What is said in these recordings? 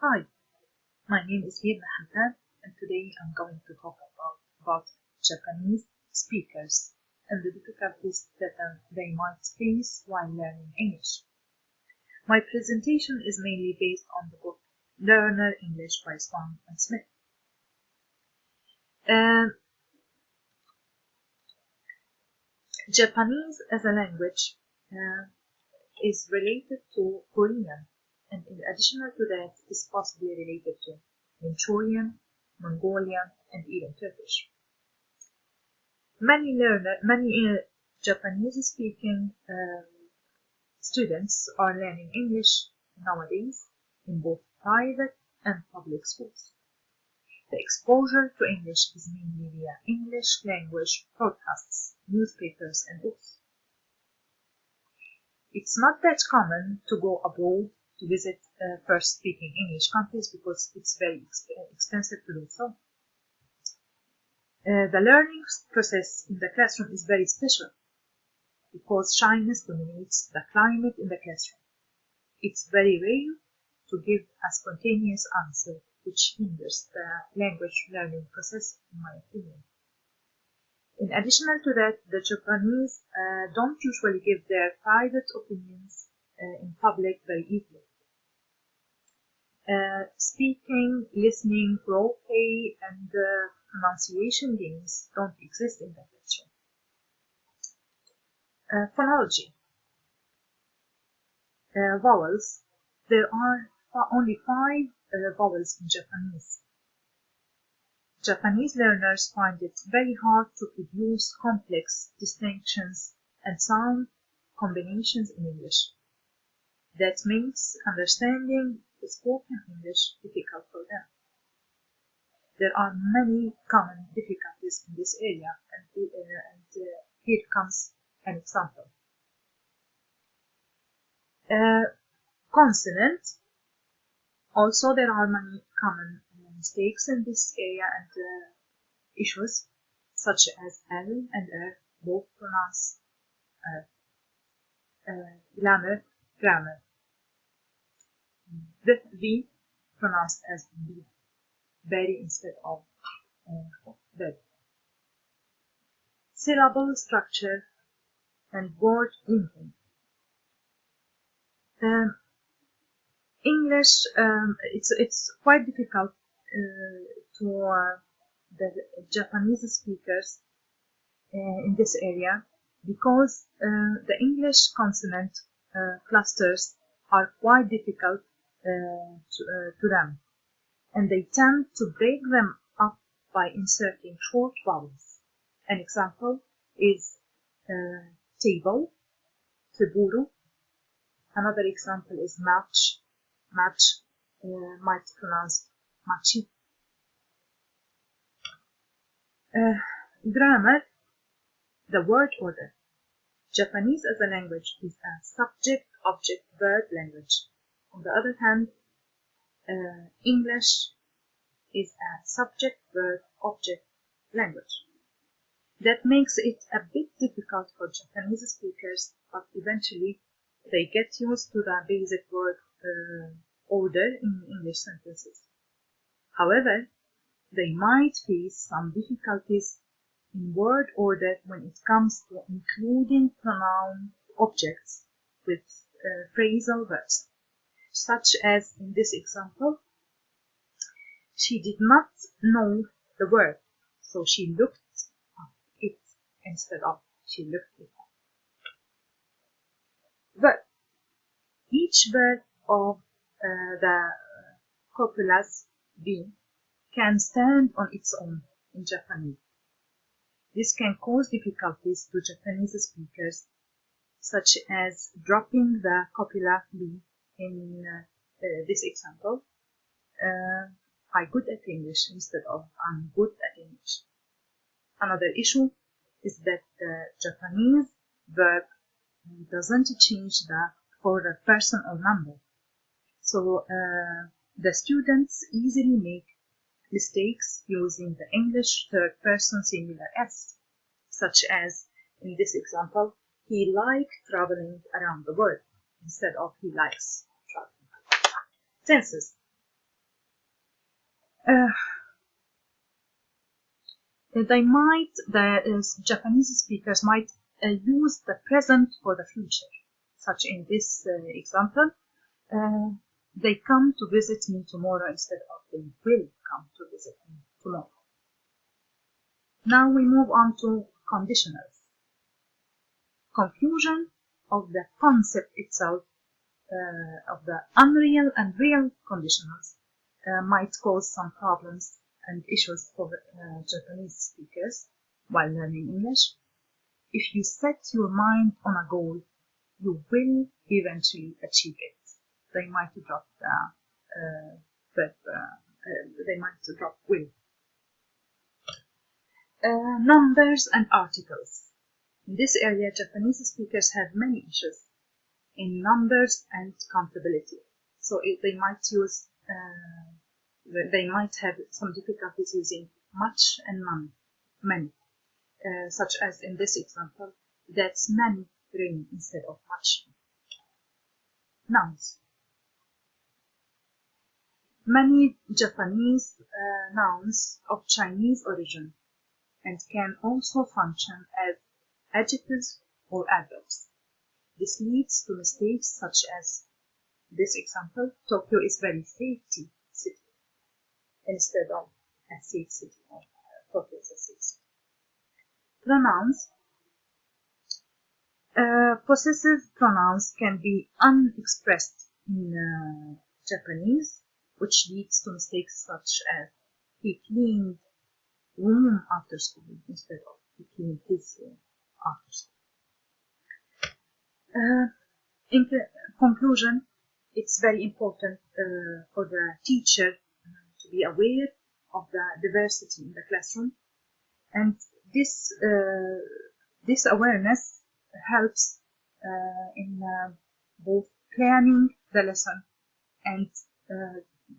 Hi, my name is Birna Hamdan, and today I'm going to talk about Japanese speakers and the difficulties that they might face while learning English. My presentation is mainly based on the book Learner English by Swan and Smith. Japanese as a language is related to Korean, and in addition to that is possibly related to Manchurian, Mongolian, and even Turkish. Many Japanese-speaking students are learning English nowadays in both private and public schools. The exposure to English is mainly via English language broadcasts, newspapers, and books. It's not that common to go abroad to visit first-speaking English countries because it's very expensive to do so. The learning process in the classroom is very special because shyness dominates the climate in the classroom. It's very rare to give a spontaneous answer, which hinders the language learning process, in my opinion. In addition to that, the Japanese don't usually give their private opinions in public very easily. Speaking, listening, role play, and pronunciation games don't exist in the classroom. Phonology. Vowels. There are only 5 vowels in Japanese. Japanese learners find it very hard to produce complex distinctions and sound combinations in English. That makes understanding the spoken English difficult for them. There are many common difficulties in this area, and here comes an example. Consonant. Also, there are many common mistakes in this area and issues, such as L and R, both pronounced grammar. The V pronounced as B, very instead of the. Syllable structure and word linking. English, it's quite difficult to the Japanese speakers in this area because the English consonant clusters are quite difficult to them, and they tend to break them up by inserting short vowels. An example is table, teburu. Another example is match, might pronounce machi. Grammar, the word order. Japanese as a language is a subject-object-verb language. On the other hand, English is a subject-verb-object language. That makes it a bit difficult for Japanese speakers, but eventually they get used to the basic word order in English sentences. However, they might face some difficulties in word order when it comes to including pronoun objects with phrasal verbs, such as in this example. She did not know the word, so she looked up it instead of she looked it up. But each verb of the copulas be can stand on its own in Japanese. This can cause difficulties to Japanese speakers, such as dropping the copula be in this example. I'm good at English instead of I'm good at English. Another issue is that the Japanese verb doesn't change for the person or number. So the students easily make mistakes using the English third person singular s, such as in this example, he likes traveling around the world instead of he likes traveling. Tenses. The Japanese speakers might use the present for the future, such in this example. They come to visit me tomorrow instead of they will come to visit me tomorrow. Now we move on to conditionals. Confusion of the concept itself of the unreal and real conditionals might cause some problems and issues for Japanese speakers while learning English. If you set your mind on a goal, you will eventually achieve it. They might drop they might drop will. Numbers and articles. In this area, Japanese speakers have many issues in numbers and countability. So they might use, they might have some difficulties using much and many, such as in this example, that's many rain instead of much. Nouns. Many Japanese nouns of Chinese origin and can also function as adjectives or adverbs. This leads to mistakes such as this example, Tokyo is very safety city, instead of a safe city, or Tokyo is a safe city. Pronouns. Possessive pronouns can be unexpressed in Japanese, which leads to mistakes such as he cleaned room after school instead of he cleaned his room after school. In conclusion, it's very important for the teacher to be aware of the diversity in the classroom, and this awareness helps in both planning the lesson and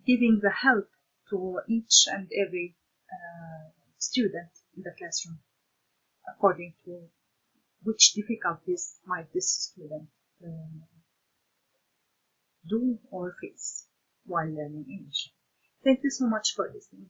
giving the help to each and every student in the classroom according to which difficulties might this student do or face while learning English. Thank you so much for listening.